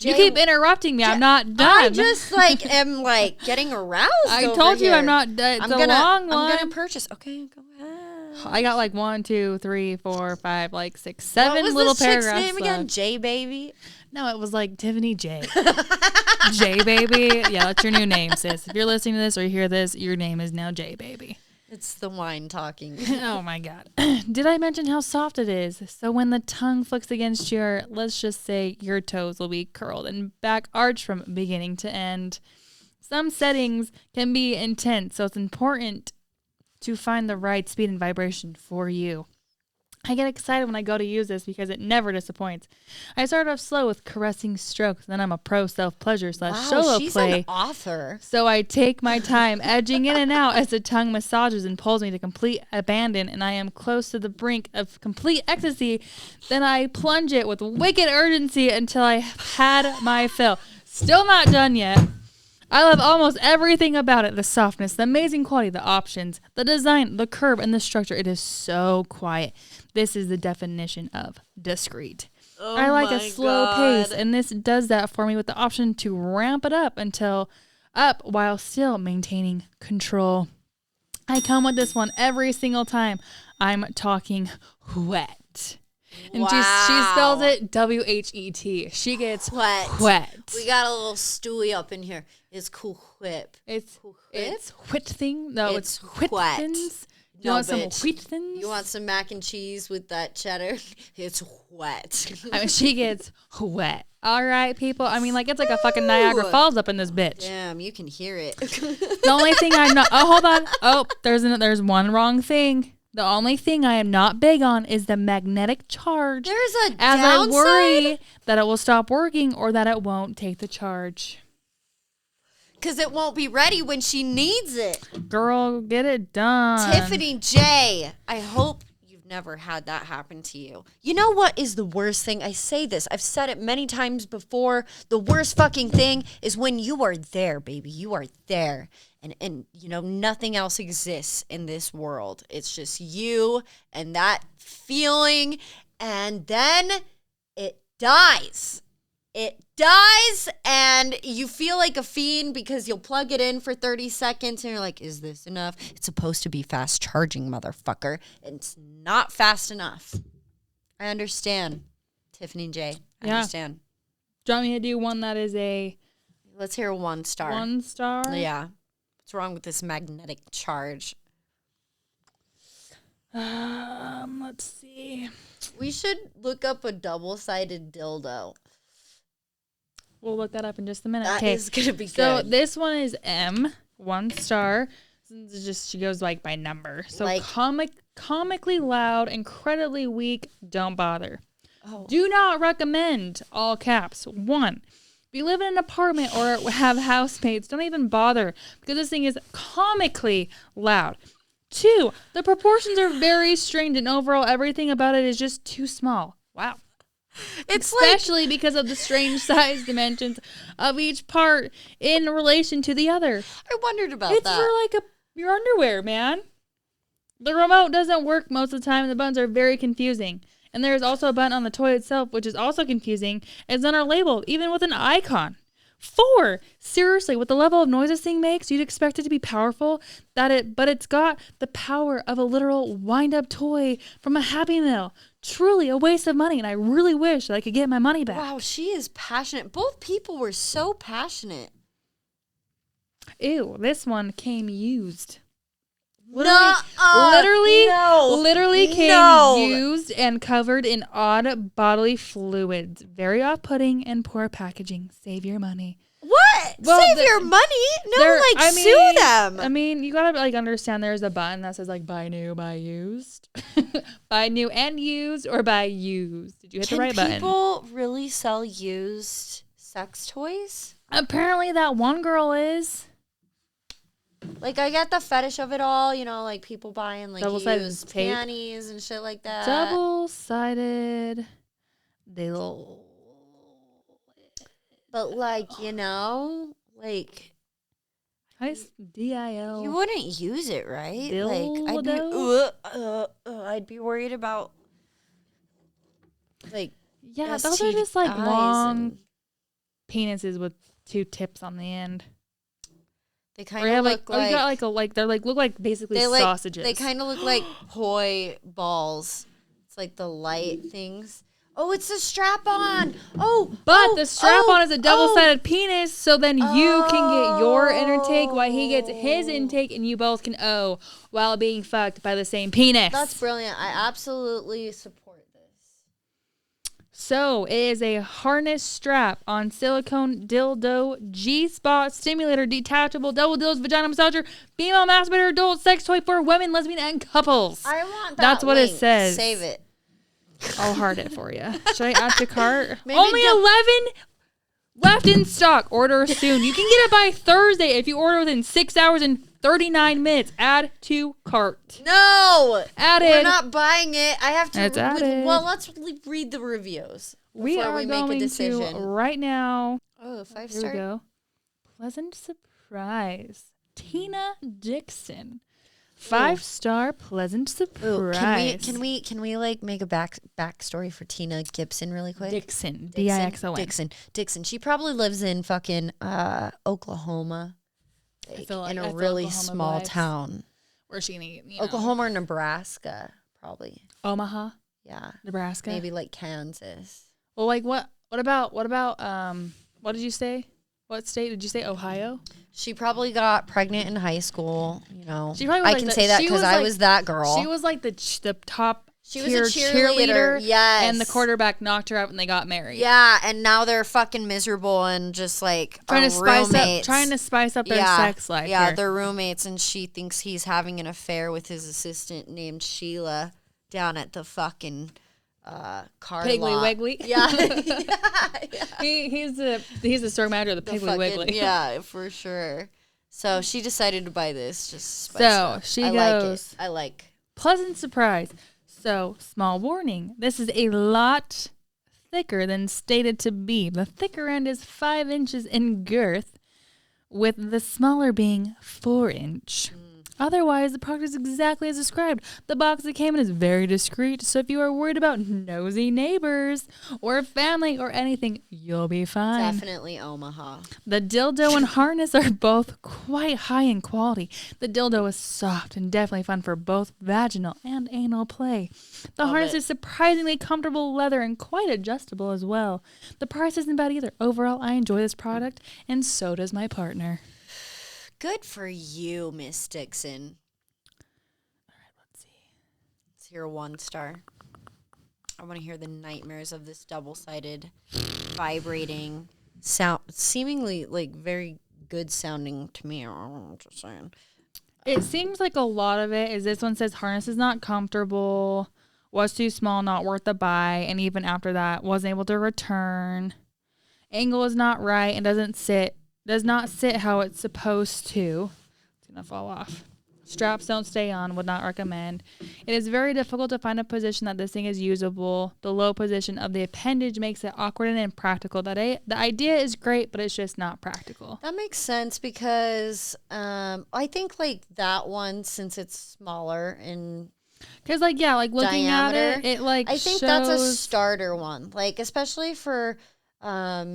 You keep interrupting me. I'm not done. I just like am like getting aroused. I over told you here. I'm not. It's a long one. I'm gonna purchase. Okay, go ahead. I got like 1, 2, 3, 4, 5, like 6, 7 what was little this chick's paragraphs. name again? J Baby. No, it was like Tiffany J. J Baby. Yeah, that's your new name, sis. If you're listening to this or you hear this, your name is now J Baby. It's the wine talking. Oh my God. Did I mention how soft it is? So when the tongue flicks against your, let's just say your toes will be curled and back arched from beginning to end. Some settings can be intense, so it's important to find the right speed and vibration for you. I get excited when I go to use this because it never disappoints. I start off slow with caressing strokes, then I'm a pro self-pleasure / solo she's play. an author. So I take my time edging in and out as the tongue massages and pulls me to complete abandon, and I am close to the brink of complete ecstasy. Then I plunge it with wicked urgency until I have had my fill. Still not done yet. I love almost everything about it. The softness, the amazing quality, the options, the design, the curve, and the structure. It is so quiet. This is the definition of discreet. Oh, I like a slow pace, and this does that for me with the option to ramp it up while still maintaining control. I come with this one every single time I'm talking wet. And she spells it W-H-E-T. She gets wet. We got a little Stewie up in here. It's cool whip. It's wheat thing. No, it's wheat wet. thins. You No, want some bitch. wheat thins? You want some mac and cheese with that cheddar? It's wet. I mean, she gets wet. All right, people. I mean, like, it's like a fucking Niagara Falls up in this bitch. Damn, you can hear it. The only thing I'm not... Oh, hold on. Oh, there's one wrong thing. The only thing I am not big on is the magnetic charge. There's a as downside? I worry that it will stop working or that it won't take the charge. Because it won't be ready when she needs it. Girl, get it done. Tiffany J, I hope you've never had that happen to you. You know what is the worst thing? I say this. I've said it many times before. The worst fucking thing is when you are there, baby. You are there. And you know, nothing else exists in this world. It's just you and that feeling. And then it dies. It dies and you feel like a fiend because you'll plug it in for 30 seconds and you're like, is this enough? It's supposed to be fast charging, motherfucker. It's not fast enough. I understand, Tiffany J. I understand. Do you want me to do one that is a... Let's hear 1 star. 1 star? Yeah. What's wrong with this magnetic charge? Let's see. We should look up a double-sided dildo. We'll look that up in just a minute. That is going to be good. So this one is M, 1 star. It's just, she goes like by number. So like, comically loud, incredibly weak, don't bother. Oh. Do not recommend, all caps. 1, if you live in an apartment or have housemates, don't even bother because this thing is comically loud. 2, the proportions are very strained and overall everything about it is just too small. Wow. It's especially because of the strange size dimensions of each part in relation to the other. I wondered about it's that. It's for like your underwear, man. The remote doesn't work most of the time. The buttons are very confusing. And there's also a button on the toy itself, which is also confusing. It's not our label, even with an icon. 4, seriously, with the level of noise this thing makes, you'd expect it to be powerful, but it's got the power of a literal wind-up toy from a Happy Meal. Truly a waste of money, and I really wish that I could get my money back. Wow, she is passionate. Both people were so passionate. Ew, this one came used. Literally came used and covered in odd bodily fluids. Very off-putting and poor packaging. Save your money. What? Well, Save your money? No, sue them. I mean, you gotta understand. There's a button that says buy new, buy used, buy new and used, or buy used. Did you hit the right button? Can people really sell used sex toys? Apparently, that one girl is. Like, I get the fetish of it all, you know, like people buying like used tape. panties and shit like that. Double-sided. But like, you know, like DIL. You wouldn't use it, right? Dildo? Like, I'd be worried about like those are just like long. penises with 2 tips on the end. They kind of look you got they're look like basically sausages. They kind of look like poi balls. It's like the light things. Oh, it's a strap-on. But the strap-on is a double-sided penis, so then you can get your intake while he gets his intake, and you both can while being fucked by the same penis. That's brilliant. I absolutely support this. So it is a harness strap on silicone dildo, G-spot stimulator, detachable, double dildos, vagina massager, female masturbator, adult sex toy for women, lesbian, and couples. I want that. That's what link. it says. Save it. I'll heart it for you. Should I add to cart? Maybe Only 11 left in stock. Order soon. You can get it by Thursday if you order within 6 hours and 39 minutes. Add to cart. No. Added. We're not buying it. I have to. It's added. Well, let's read the reviews We before are we make a going decision. to right now. Oh, 5 Here star. we go. Pleasant surprise. Tina Dixon. 5-star pleasant surprise. Can we like make a backstory for Tina Gibson really quick? Dixon. Dixon. Dixon. She probably lives in fucking Oklahoma. I feel in I a feel really Oklahoma small vibes. town. Where's she gonna get? Oklahoma or Nebraska, probably. Omaha, Yeah. Nebraska. Maybe like Kansas. Well, like what about what did you say? What state did you say? Ohio? She probably got pregnant in high school, you know. She probably was I like can the- say that she because was I like- was that girl. She was like the top She was tier a cheerleader. Yes. and the quarterback knocked her up and they got married. Yeah, and now they're fucking miserable and just like trying roommates. to spice up their sex life. Yeah, here. they're roommates, and she thinks he's having an affair with his assistant named Sheila down at the fucking car Piggly lot. Wiggly. Yeah. He's the store manager of the Piggly Fucking- Wiggly. Yeah, for sure. So she decided to buy this. Just spice So, it up. she I goes- like it. I like. Pleasant surprise. So, small warning. This is a lot thicker than stated to be. The thicker end is 5 inches in girth, with the smaller being 4 inch. Otherwise, the product is exactly as described. The box it came in is very discreet, so if you are worried about nosy neighbors or family or anything, you'll be fine. Definitely Omaha. The dildo and harness are both quite high in quality. The dildo is soft and definitely fun for both vaginal and anal play. The harness is surprisingly comfortable leather and quite adjustable as well. The price isn't bad either. Overall, I enjoy this product, and so does my partner. Good for you, Miss Dixon. All right, let's see. Let's hear a 1 star. I want to hear the nightmares of this double-sided, vibrating sound, seemingly like very good sounding to me. I'm just saying. It seems like a lot of it is this one says harness is not comfortable, was too small, not worth the buy, and even after that, wasn't able to return. Angle is not right and does not sit how it's supposed to. It's going to fall off. Straps don't stay on, would not recommend. It is very difficult to find a position that this thing is usable. The low position of the appendage makes it awkward and impractical. The idea is great, but it's just not practical. That makes sense because I think like that one, since it's smaller in Because looking diameter, at it, I think that's a shows- starter one. Like especially for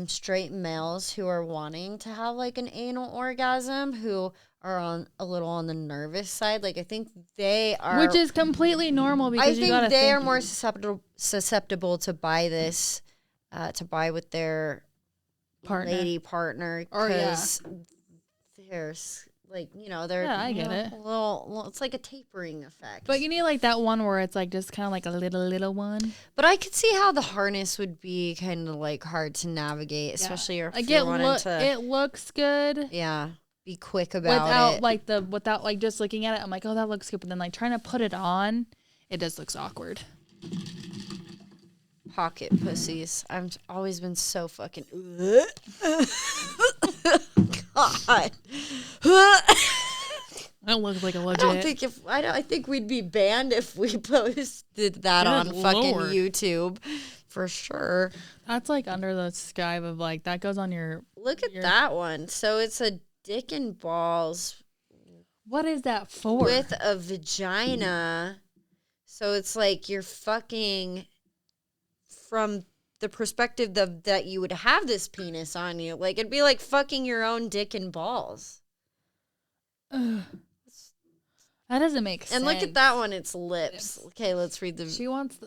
straight males who are wanting to have like an anal orgasm, who are a little on the nervous side. Like I think they are, which is completely normal because I you think gotta they are think- more susceptible to buy this, to buy with their Partner. lady partner, Or, yeah. because there's like they're Yeah, I get it. a little. It's like a tapering effect. But you need like that one where it's like just kind of like a little one. But I could see how the harness would be kind of like hard to navigate, especially if Like you're wanting to. it looks good Yeah, be quick about it. without like just looking at it. I'm like, oh, that looks good, but then like trying to put it on, it just looks awkward. Pocket pussies. I've always been so fucking. God. That looks like a I legit. I think we'd be banned if we posted that Good on fucking Lord. YouTube, for sure. That's like under the sky of like that goes on your. Look at that one. So it's a dick and balls What is that for? with a vagina. So it's like you're fucking from the perspective that you would have this penis on you. Like, it'd be like fucking your own dick and balls. Ugh. That doesn't make sense. And look at that one, it's lips. Okay, let's read the. They want to.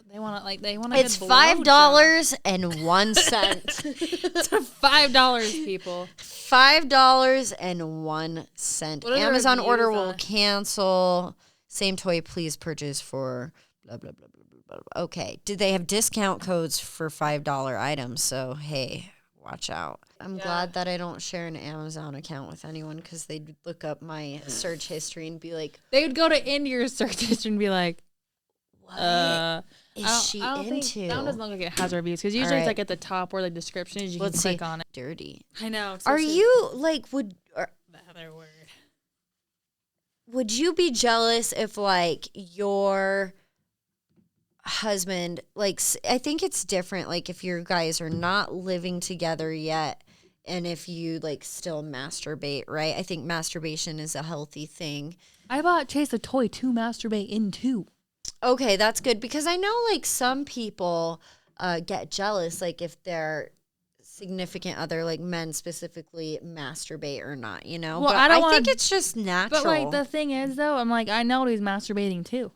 It's $5.01. It's $5, people. $5.01. Amazon order reviews will on? cancel. Same toy, please purchase for blah blah blah blah blah blah. Okay, do they have discount codes for $5 items? So hey, watch out. I'm glad that I don't share an Amazon account with anyone because they'd look up my search history and be like, They would go to end your search history and be like, "What is she I don't into?" think that one doesn't look like it has reviews because usually All it's right. like at the top where the description is. You Let's can click see. on it. Dirty. I know. Are you like The other word. would you be jealous if like your husband I think it's different like if your guys are not living together yet and if you like still masturbate, right? I think masturbation is a healthy thing. I bought Chase a toy to masturbate into. Okay, that's good because I know like some people get jealous like if their significant other, like men specifically, masturbate or not, you know? Well, but I don't think wanna- it's just natural. But like the thing is though, I'm like I know he's masturbating too.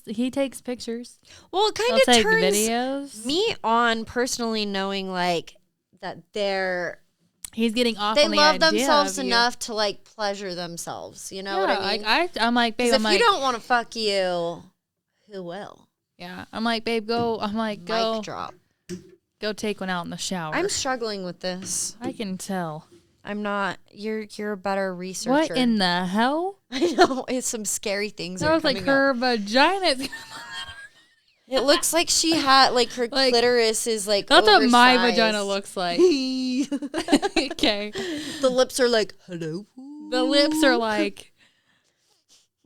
He takes pictures. well, it kind He'll of take turns videos. me on personally knowing like that He's getting off. they on the love idea themselves of you. enough to like pleasure themselves. You know Yeah, what I mean? like I'm like, babe. Because I'm if like, you don't want to fuck you, who will? yeah. I'm like, babe, go. I'm like, Mic go drop. take one out in the shower. I'm struggling with this. I can tell. I'm not. You're a better researcher. What in the hell? I know it's some scary things. That are was like coming up. her vagina. It looks like she had like her Like, clitoris is like. That's what my oversized. vagina looks like. Okay. The lips are like hello. The lips are like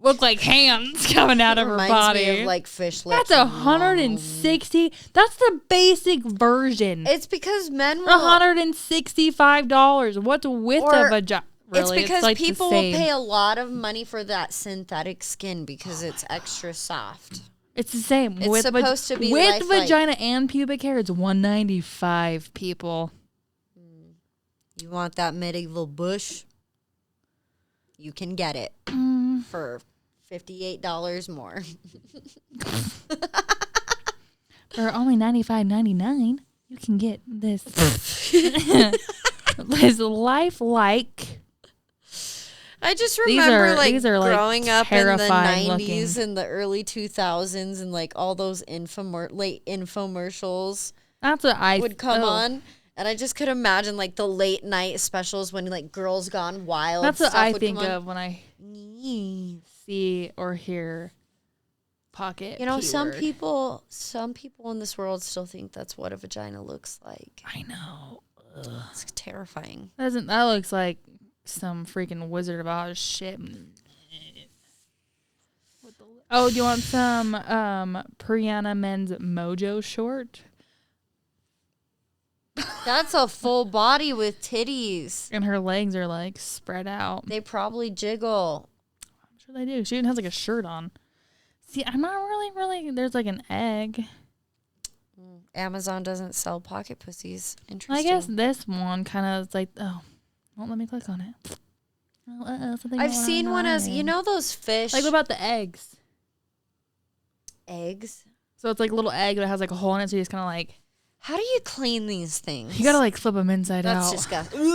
look like hands coming out of her Reminds body. me of like fish lips. That's 160. That's the basic version. It's because men will. $165. What's with Or a vagina? Really, it's because like the people will same. pay a lot of money for that synthetic skin because it's extra soft. It's the same. It's with supposed to be with lifelike. vagina and pubic hair. It's $195. People. You want that medieval bush? You can get it for $58 more. For only $95.99, you can get this this lifelike. I just These remember are- like these are, like, growing up in the terrifying 90s looking. and the early 2000s and like all those late infomercials That's what I would come oh, on. And I just could imagine like the late night specials when like Girls Gone Wild. That's what stuff I would think come on. of when I see or hear pocket. You know, P some word. people in this world still think that's what a vagina looks like. I know. It's terrifying. That looks like some freaking Wizard of Oz shit. Oh, do you want some Priyana Men's Mojo short? That's a full body with titties. And her legs are like spread out. They probably jiggle. I'm sure they do. She even has like a shirt on. See, I'm not really. There's like an egg. Amazon doesn't sell pocket pussies. I Interesting. guess this one kind of is like, oh, won't let me click on it. Oh, something I've going seen one as, you online. know those fish Like, what about the eggs? eggs? So it's like a little egg that has like a hole in it, so you just kind of like, How do you clean these things? you gotta like flip them inside That's out. disgusting. Ew.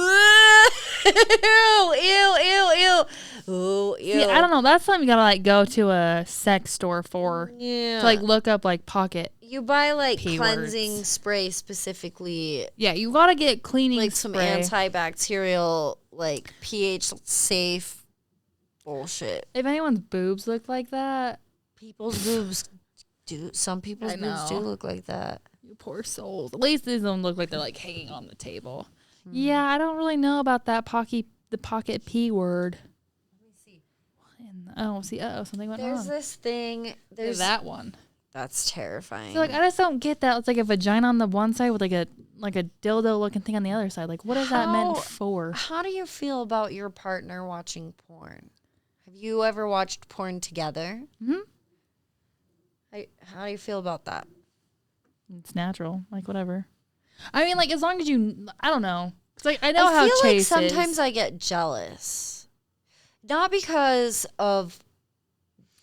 Ooh, ew. See, I don't know. That's something you gotta like go to a sex store for. Yeah. To like look up like pocket. you buy like P cleansing words. spray specifically, Yeah, you gotta get cleaning like some spray. antibacterial, like pH safe bullshit. If anyone's boobs look like that, People's boobs do. Some people's I boobs do know. look like that. you poor souls. At least these don't look like they're like hanging on the table. Yeah, I don't really know about that the pocket P word. Let me see. Something went There's on. this thing. There's that one. That's terrifying. So like I just don't get that. It's like a vagina on the one side with like a dildo looking thing on the other side. Like what is that meant How- for? How do you feel about your partner watching porn? Have you ever watched porn together? Mhm. How do you feel about that? It's natural. Like, whatever. I mean, like, as long as you, I don't know. It's like, I know how I feel like Chase sometimes is. I get jealous. Not because of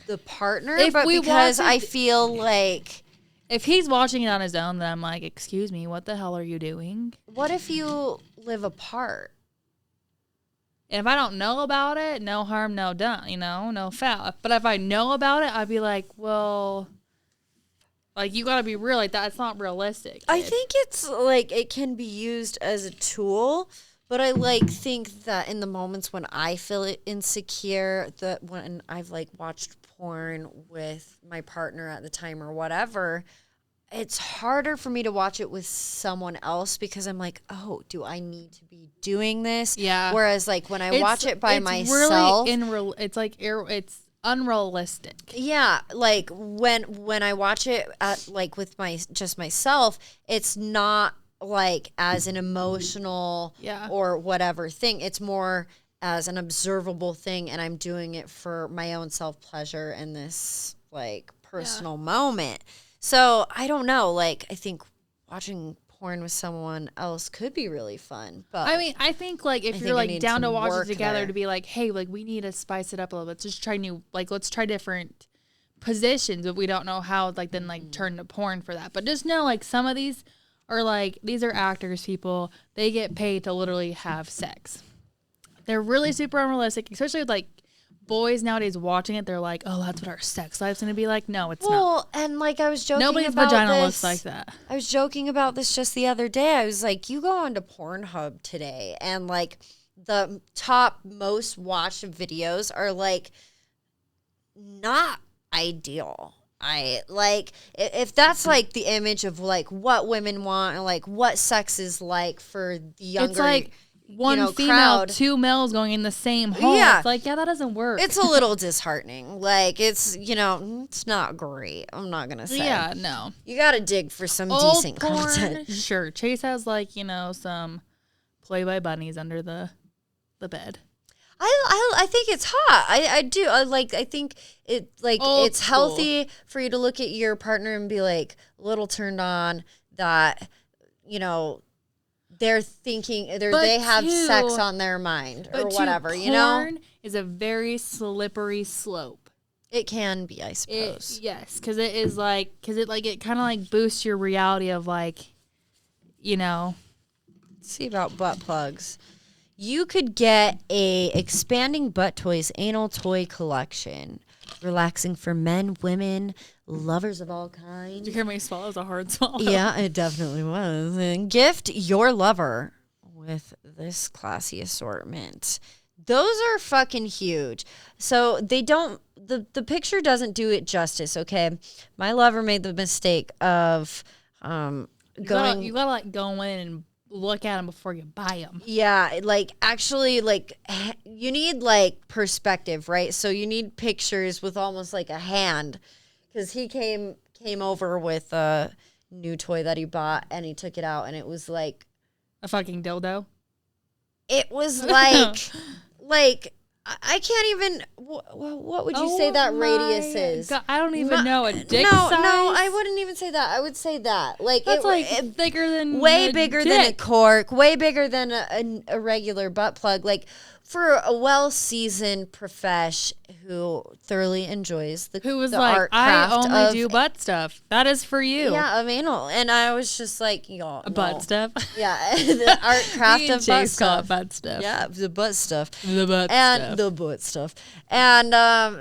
the partner, If but we because watch I it- feel like, If he's watching it on his own, then I'm like, excuse me, what the hell are you doing? what if you live apart? And if I don't know about it, no harm, no done, no foul. But if I know about it, I'd be like, well, like, you got to be real. Like, that's not realistic. I kid. think it's like it can be used as a tool, but I like think that in the moments when I feel insecure, that when I've like watched porn with my partner at the time or whatever, it's harder for me to watch it with someone else because I'm like, oh, do I need to be doing this? Yeah. Whereas like when I watch it by it's myself, really it's like it's unrealistic. yeah, like when I watch it at like with just myself, it's not like as an emotional Yeah. or whatever thing. It's more as an observable thing, and I'm doing it for my own self pleasure in this like personal moment. So I don't know. Like I think watching porn with someone else could be really fun. But I mean, I think like if I you're think I like need down to some watch it work together there. to be like, hey, like we need to spice it up a little bit. Let's just try let's try different positions, but we don't know how like then like turn to porn for that. But just know like some of these are like these are actors, people. They get paid to literally have sex. They're really super unrealistic, especially with like boys nowadays watching it. They're like, oh, that's what our sex life's gonna be like. No, it's not. well, and like I was joking Nobody's about vagina this. looks like that. I was joking about this just the other day. I was like, you go onto Pornhub today, and like the top most watched videos are like not ideal. I like if that's like the image of like what women want and like what sex is like for the younger. It's like one female, crowd. two males going in the same home. Yeah. It's like, yeah, that doesn't work. It's a little disheartening. Like it's it's not great. I'm not gonna say. Yeah, no. You gotta dig for some Old decent porn, content. sure. Chase has like, some Playboy bunnies under the bed. I think it's hot. I do. I think it like Old it's school. healthy for you to look at your partner and be like a little turned on that they're thinking But they have sex too- on their mind or But whatever, porn is a very slippery slope. It can be, I suppose. Yes, because it is like, it kind of like boosts your reality of like, Let's see about butt plugs. You could get a expanding butt toys anal toy collection. Relaxing for men, women, lovers of all kinds. did you hear me swallow? It was a hard swallow. Yeah, it definitely was. And gift your lover with this classy assortment. Those are fucking huge. So they don't, the picture doesn't do it justice, okay? My lover made the mistake of You gotta like go in and look at them before you buy them. yeah, like actually like you need like perspective, right? So you need pictures with almost like a hand because he came over with a new toy that he bought and he took it out and it was like A fucking dildo. it was like I can't even what would you say that radius is? God, I don't even know a dick no, size. No, I wouldn't even say that. I would say that. Like That's bigger than way a bigger than a dick. cork, way bigger than a regular butt plug. Like for a well-seasoned profesh who thoroughly enjoys the Who was the like, art I craft only of, do butt stuff. That is for you. yeah, of anal, and I was just like, y'all, Butt stuff. yeah, the art craft Me and of butt Chase call it stuff, butt stuff. yeah, the butt stuff. The butt And stuff. the butt stuff. And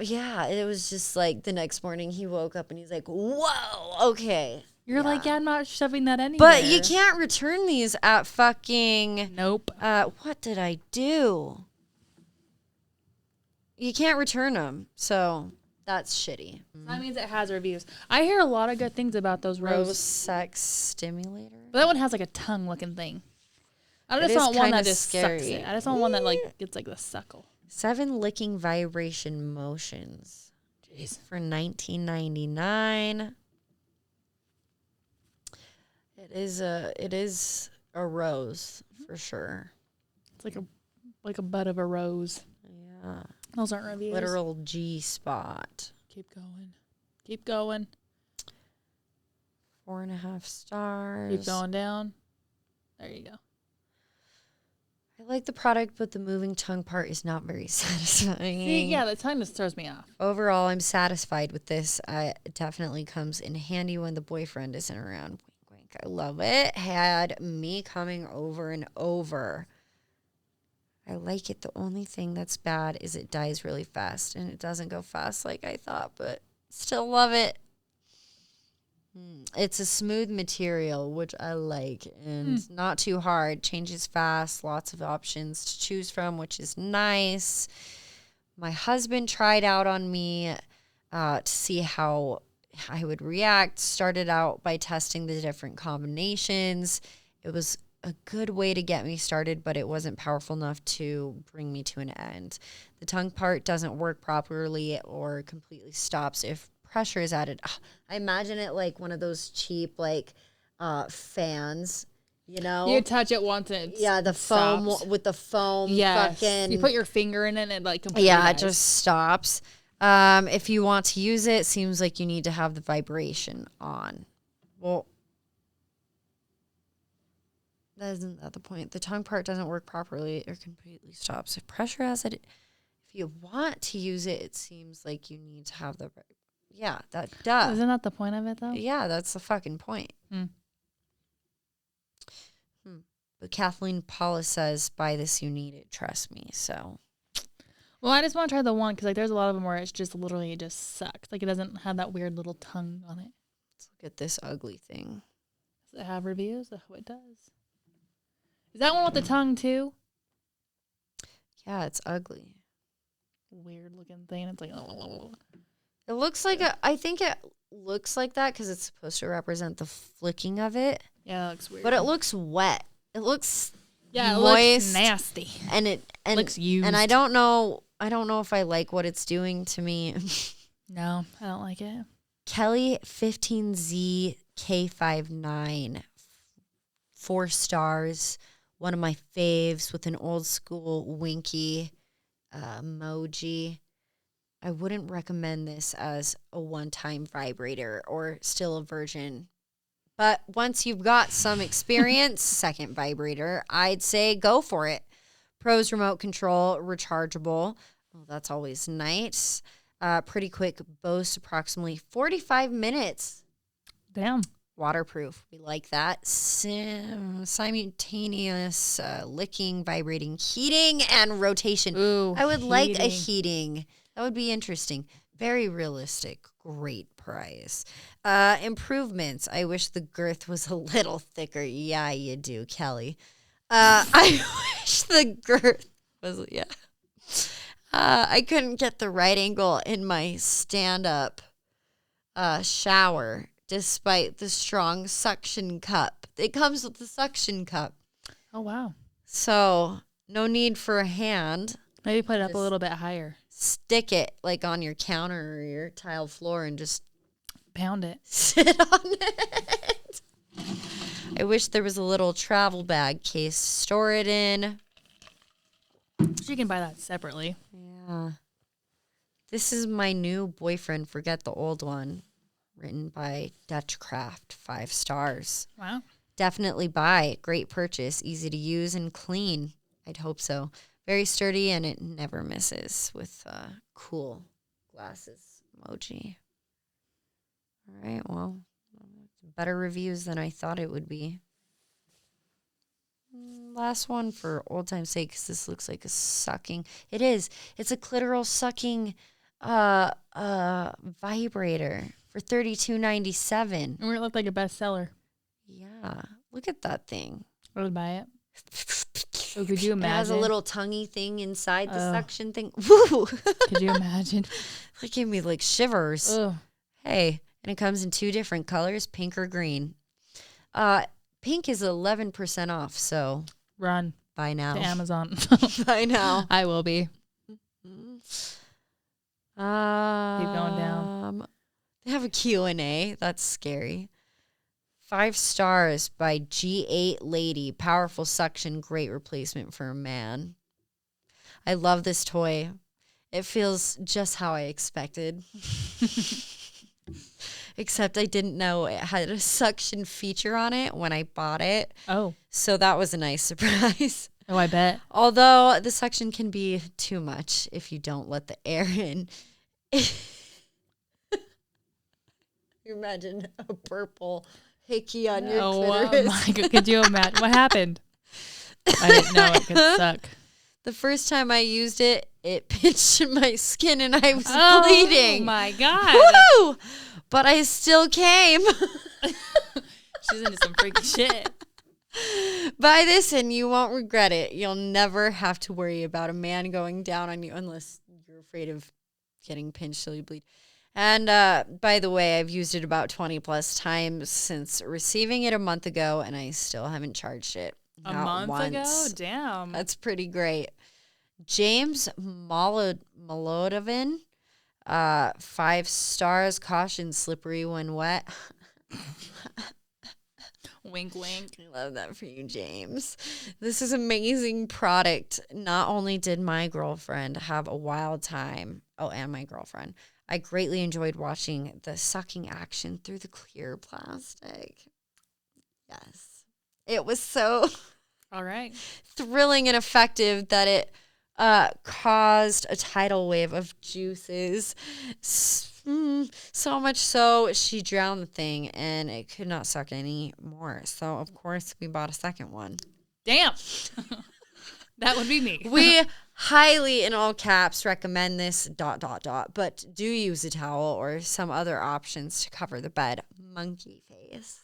yeah, it was just like the next morning he woke up and he's like, whoa, okay. You're like, yeah, I'm not shoving that anywhere. But you can't return these at fucking, Nope. what did I do? You can't return them. So that's shitty. That means it has reviews. I hear a lot of good things about those Rose rose. sex stimulator. But that one has like a tongue looking thing. I It just is want one that kinda just scary. sucks it. I just want one that like gets like the suckle. 7 licking vibration motions. Jeez. For $19.99. It is a rose for sure. It's like a bud of a rose. Yeah. Those aren't reviews. Literal G spot. Keep going. Keep going. 4.5 stars. Keep going down. There you go. I like the product, but the moving tongue part is not very satisfying. See, yeah, the tongue just throws me off. Overall, I'm satisfied with this. It definitely comes in handy when the boyfriend isn't around. Wink, wink. I love it. Had me coming over and over. I like it. The only thing that's bad is it dies really fast, and it doesn't go fast like I thought, but still love it. It's a smooth material, which I like, and not too hard. Changes fast, lots of options to choose from, which is nice. My husband tried out on me to see how I would react. Started out by testing the different combinations. It was a good way to get me started, but it wasn't powerful enough to bring me to an end. The tongue part doesn't work properly or completely stops if pressure is added. I imagine it like one of those cheap fans, you know? You touch it once and the foam stops. with the foam. Yes. Fucking, You put your finger in it and it like completely yeah, it dies. just stops. If you want to use it, seems like you need to have the vibration on. Well, that isn't that the point. The tongue part doesn't work properly or completely stops. If pressure has it, if you want to use it, it seems like you need to have the. Yeah, that does. Isn't that the point of it though? Yeah, that's the fucking point. But Kathleen Paula says, buy this, you need it. Trust me. So. Well, I just want to try the one because like there's a lot of them where it's just literally it just sucks. Like it doesn't have that weird little tongue on it. Let's look at this ugly thing. Does it have reviews? Oh, it does. Is that one with the tongue too? Yeah, it's ugly. Weird looking thing. It's like, It looks like I think it looks like that because it's supposed to represent the flicking of it. yeah, that looks weird. But it looks wet. It looks it looks moist, nasty. and it Looks used. And I don't know if I like what it's doing to me. No, I don't like it. Kelly 15Z K59, 4 stars. One of my faves with an old school winky emoji. I wouldn't recommend this as a one-time vibrator or still a virgin. But once you've got some experience, second vibrator, I'd say go for it. Pros remote control, rechargeable. Well, that's always nice. Pretty quick boast, approximately 45 minutes. Damn. Waterproof. We like that. Simultaneous licking, vibrating, heating, and rotation. Ooh, I would like a heating. That would be interesting. Very realistic. Great price. Improvements. I wish the girth was a little thicker. Yeah, you do, Kelly. I wish the girth was, yeah. I couldn't get the right angle in my stand-up shower despite the strong suction cup. It comes with the suction cup. Oh, wow. So no need for a hand. Maybe put it up a little bit higher. Stick it like on your counter or your tile floor and just Pound it. sit on it. I wish there was a little travel bag case to store it in. You can buy that separately. Yeah. This is my new boyfriend, Forget the Old One, written by Dutchcraft, 5 stars. Wow. Definitely buy. Great purchase. Easy to use and clean. I'd hope so. Very sturdy and it never misses with cool glasses emoji. All right, well, better reviews than I thought it would be. Last one for old time's sake, because this looks like a sucking. It is. It's a clitoral sucking vibrator for $32.97. And it looked like a bestseller. Yeah, look at that thing. I would buy it. Oh, could you imagine? It has a little tonguey thing inside the suction thing. Woo! Could you imagine? It gave me like shivers. Ugh. Hey, and it comes in 2 different colors, pink or green. Pink is 11% off, so Run buy now. to Amazon. Buy now. I will be. Keep going down. They have a Q&A. That's scary. 5 stars by G8 Lady. Powerful suction, great replacement for a man. I love this toy. It feels just how I expected. except I didn't know it had a suction feature on it when I bought it. Oh. So that was a nice surprise. Oh, I bet. Although the suction can be too much if you don't let the air in. Imagine a purple hickey on your clitoris. My God. Could you imagine? What happened? I didn't know it could suck. The first time I used it, it pinched in my skin and I was bleeding. Oh, my God. Woo! But I still came. She's into some freaky shit. Buy this and you won't regret it. You'll never have to worry about a man going down on you unless you're afraid of getting pinched till you bleed. And by the way, I've used it about 20 plus times since receiving it a month ago, and I still haven't charged it. A Not month ago? once. Damn. That's pretty great. James Molodovin, 5 stars. Caution, slippery when wet. Wink, wink. I love that for you, James. This is amazing product. Not only did my girlfriend have a wild time, and my girlfriend, I greatly enjoyed watching the sucking action through the clear plastic. Yes. It was so All right. thrilling and effective that it caused a tidal wave of juices. So much so she drowned the thing and it could not suck anymore. So, of course, we bought a second one. Damn. That would be me. We highly, in all caps, recommend this ... but do use a towel or some other options to cover the bed. Monkey face.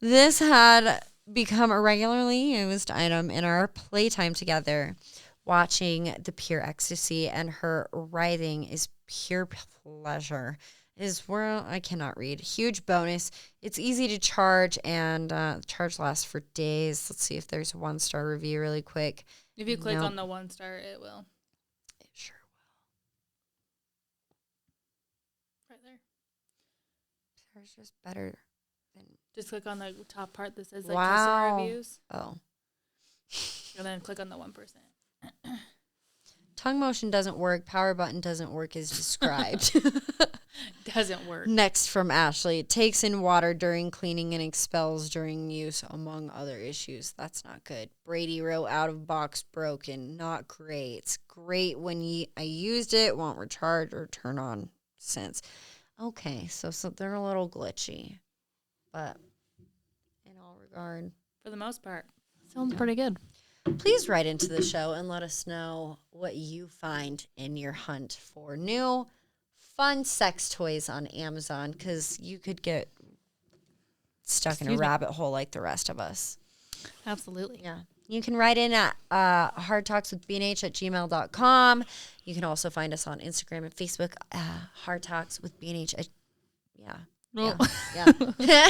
This had become a regularly used item in our playtime together. Watching the pure ecstasy and her writhing is pure pleasure. I cannot read. Huge bonus. It's easy to charge and charge lasts for days. Let's see if there's a 1-star review really quick. If you click on the 1-star, it will. It sure will. Right there. It's just better than. Just click on the top part that says like Wow. customer reviews. Oh. And then click on the 1%. Tongue motion doesn't work. Power button doesn't work as described. Doesn't work. Next from Ashley. It takes in water during cleaning and expels during use, among other issues. That's not good. Brady wrote out of box broken. Not great. It's great when I used it. Won't recharge or turn on since. Okay, so they're a little glitchy. But in all regard. For the most part. Sounds pretty good. Please write into the show and let us know what you find in your hunt for new fun sex toys on Amazon, because you could get stuck in a rabbit hole like the rest of us. Absolutely. Yeah. You can write in at hardtalkswithbnh@gmail.com. You can also find us on Instagram and Facebook, hardtalkswithbnh. Yeah. Oh. Yeah.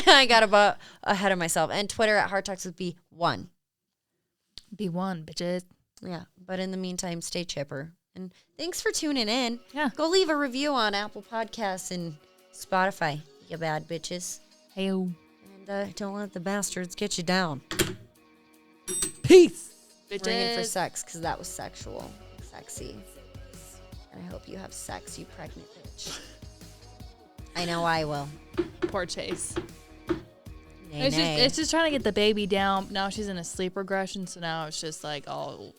I got about ahead of myself. And Twitter at hardtalkswithb1. B1, bitches. Yeah. But in the meantime, stay chipper. And thanks for tuning in. Yeah. Go leave a review on Apple Podcasts and Spotify, you bad bitches. Hey-o. And don't let the bastards get you down. Peace. Bitches. Ringing for sex, because that was sexual. Sexy. And I hope you have sex, you pregnant bitch. I know I will. Poor Chase. Nay, It's just trying to get the baby down. Now she's in a sleep regression, so now it's just like all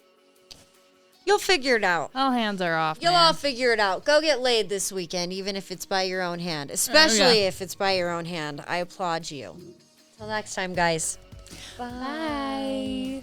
You'll figure it out. all hands are off. You'll man. all figure it out. Go get laid this weekend, even if it's by your own hand. Especially if it's by your own hand. I applaud you. Till next time, guys. Bye.